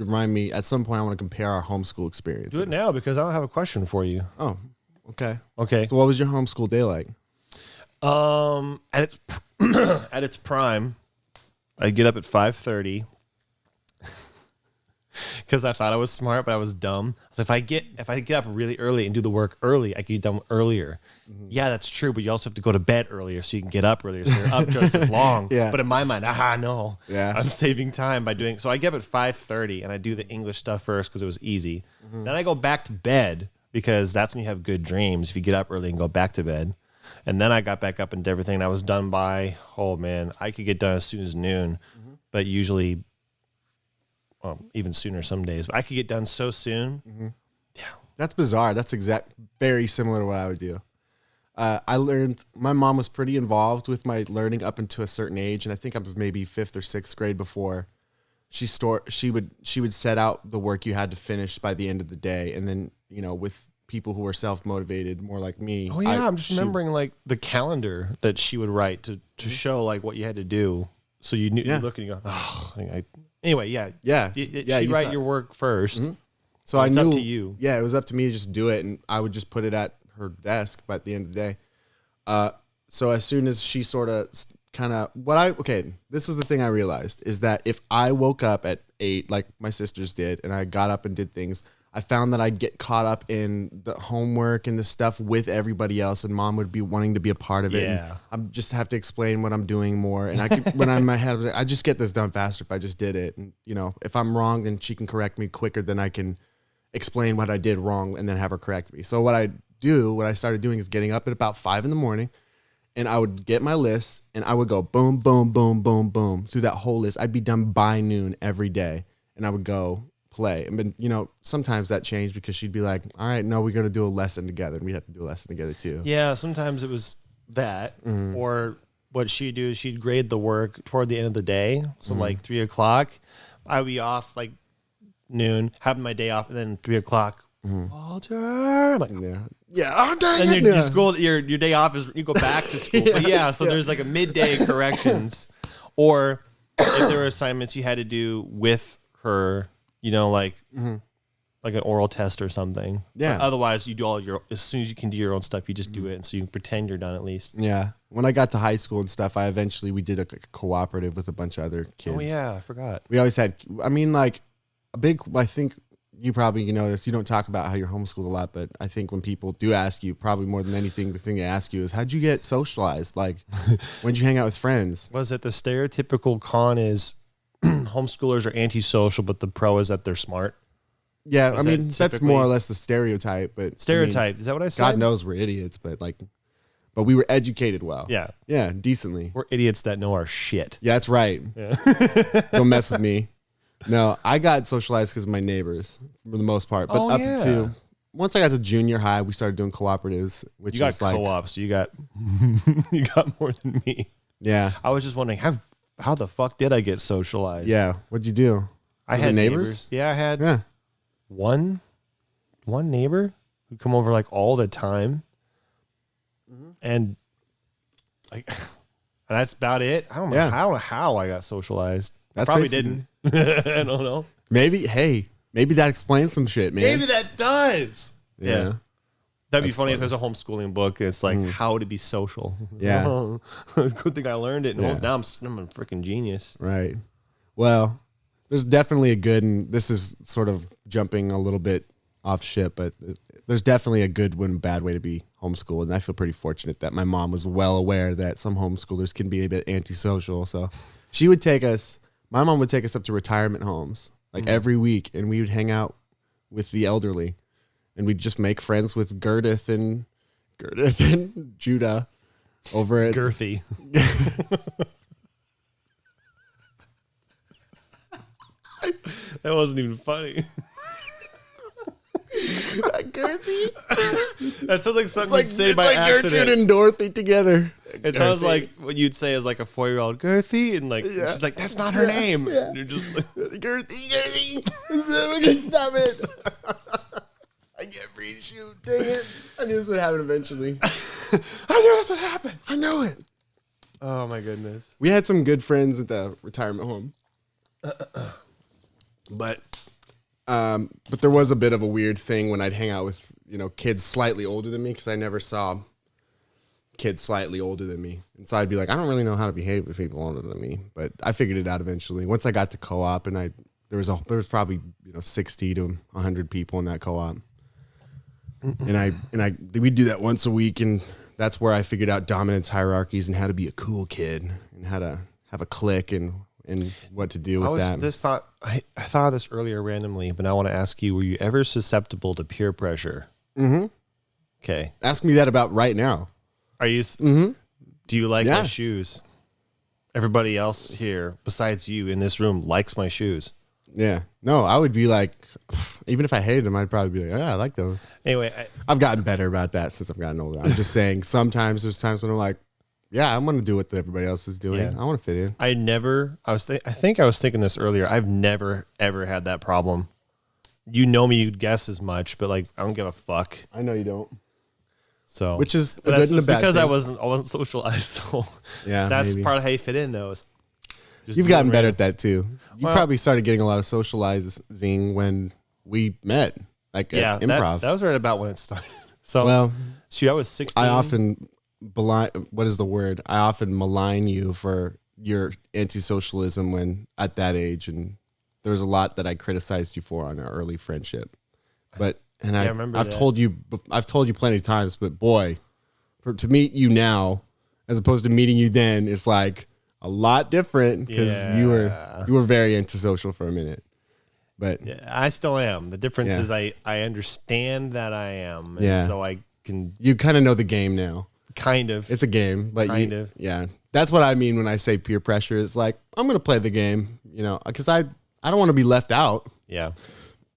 remind me at some point. I want to compare our homeschool experiences. Do it now because I don't have a question for you. Oh, okay. Okay. So what was your homeschool day like? At its at its prime, I get up at 5:30 because I thought I was smart, but I was dumb. So if I get up really early and do the work early, I can get done earlier. Mm-hmm. Yeah, that's true, but you also have to go to bed earlier so you can get up earlier, so you're up just as long. Yeah. But in my mind, no. Yeah. I'm saving time by doing. So I get up at 5:30 and I do the English stuff first because it was easy. Mm-hmm. Then I go back to bed because that's when you have good dreams. If you get up early and go back to bed. And then I got back up and did everything. And I was done by, oh man, I could get done as soon as noon, but usually, even sooner some days. But I could get done so soon. Mm-hmm. Yeah, that's bizarre. That's very similar to what I would do. I learned. My mom was pretty involved with my learning up until a certain age, and I think I was maybe 5th or 6th grade before she would set out the work you had to finish by the end of the day, and then with people who were self-motivated, more like me. Oh yeah, I'm just remembering like the calendar that she would write to show like what you had to do, so you knew. You look and you go, oh. Anyway, yeah. She'd write your work first, so I knew. Up to you. Yeah, it was up to me to just do it, and I would just put it at her desk. But at the end of the day, so as soon as she sort of this is the thing I realized is that if I woke up at 8, like my sisters did, and I got up and did things, I found that I'd get caught up in the homework and the stuff with everybody else, and mom would be wanting to be a part of it. Yeah. And I just have to explain what I'm doing more. And I could, when I'm in my head, I just get this done faster if I just did it. And, if I'm wrong, then she can correct me quicker than I can explain what I did wrong and then have her correct me. So what I started doing is getting up at about 5 in the morning, and I would get my list and I would go boom, boom, boom, boom, boom through that whole list. I'd be done by noon every day, and I would go play. And sometimes that changed because she'd be like, all right, no, we got to do a lesson together, and we'd have to do a lesson together too. Yeah, sometimes it was that, or what she'd do is she'd grade the work toward the end of the day. So like 3 o'clock, I'd be off like noon, having my day off, and then 3 o'clock, Walter, I'm like, oh, dang and it. your school, your day off is you go back to school. But there's like a midday corrections, or if there were assignments you had to do with her, like an oral test or something. Yeah. But otherwise, you do as soon as you can do your own stuff, you just do it, and so you can pretend you're done at least. Yeah. When I got to high school and stuff, we did a cooperative with a bunch of other kids. Oh yeah, I forgot. We always had. I think you probably know this. You don't talk about how you're homeschooled a lot, but I think when people do ask you, probably more than anything, the thing they ask you is, how'd you get socialized? Like, when'd you hang out with friends? Was it the stereotypical con is homeschoolers are antisocial, but the pro is that they're smart? Yeah, that's more or less the stereotype. But is that what I said? God knows we're idiots, but we were educated well. Yeah, decently. We're idiots that know our shit. Yeah, that's right. Yeah. Don't mess with me. No, I got socialized because of my neighbors for the most part. But to once I got to junior high, we started doing cooperatives, which you got co-ops. So you got you got more than me. Yeah, I was just wondering how the fuck did I get socialized? Yeah, what'd you do? I had neighbors. Yeah, I had one neighbor who'd come over like all the time, and like, and that's about it. I don't know how I got socialized. I probably didn't. I don't know. Maybe that explains some shit, man. Maybe that does. Yeah. That'd be funny if there's a homeschooling book. It's like how to be social. Yeah. Good thing I learned it. And now I'm a freaking genius. Right. Well, there's definitely a good, and this is sort of jumping a little bit off shit, but there's definitely a good and bad way to be homeschooled. And I feel pretty fortunate that my mom was well aware that some homeschoolers can be a bit antisocial. So my mom would take us up to retirement homes like every week, and we would hang out with the elderly, and we'd just make friends with Gertith and Judah over at Girthy. That wasn't even funny. Girthy? That sounds like something you'd say by accident. Gertrude and Dorothy together. It sounds like what you'd say as like a 4-year-old, Girthy, and like she's like, that's not her name. Yeah. And you're just like, Girthy. Stop it. I can't breathe. Shoot, dang it. I knew this would happen eventually. I knew this would happen. I know it. Oh my goodness. We had some good friends at the retirement home. But But there was a bit of a weird thing when I'd hang out with, kids slightly older than me because I never saw kids slightly older than me. And so I'd be like, I don't really know how to behave with people older than me. But I figured it out eventually. Once I got to co-op and there was probably 60 to 100 people in that co-op. And we'd do that once a week, and that's where I figured out dominance hierarchies and how to be a cool kid and how to have a clique and what to do with that. I thought of this earlier randomly, but I want to ask you: were you ever susceptible to peer pressure? Mm-hmm. Okay. Ask me that about right now. Are you? Mm-hmm. Do you like my shoes? Everybody else here, besides you in this room, likes my shoes. Yeah. No, I would be like, even if I hated them, I'd probably be like, yeah, I like those. Anyway, I've gotten better about that since I've gotten older. I'm just saying sometimes there's times when I'm like, yeah, I'm going to do what everybody else is doing. Yeah. I want to fit in. I think I was thinking this earlier. I've never, ever had that problem. You know me, you'd guess as much, but like, I don't give a fuck. I know you don't. So, which is a but good and a bad because thing. I wasn't socialized. So yeah, that's maybe. part of how you fit in those. You've gotten better at that too. You probably started getting a lot of socializing when we met, like at improv. That was right about when it started. So, I was 16. I often what is the word? I often malign you for your anti-socialism when at that age, and there was a lot that I criticized you for on our early friendship. But I've told you plenty of times, but boy, to meet you now as opposed to meeting you then, it's like a lot different because you were very antisocial for a minute. But yeah, I still am. The difference is I understand that I am, and so I can. You kind of know the game now. Kind of. It's a game, but kind of. Yeah, that's what I mean when I say peer pressure. It's like I'm gonna play the game, because I don't want to be left out. Yeah.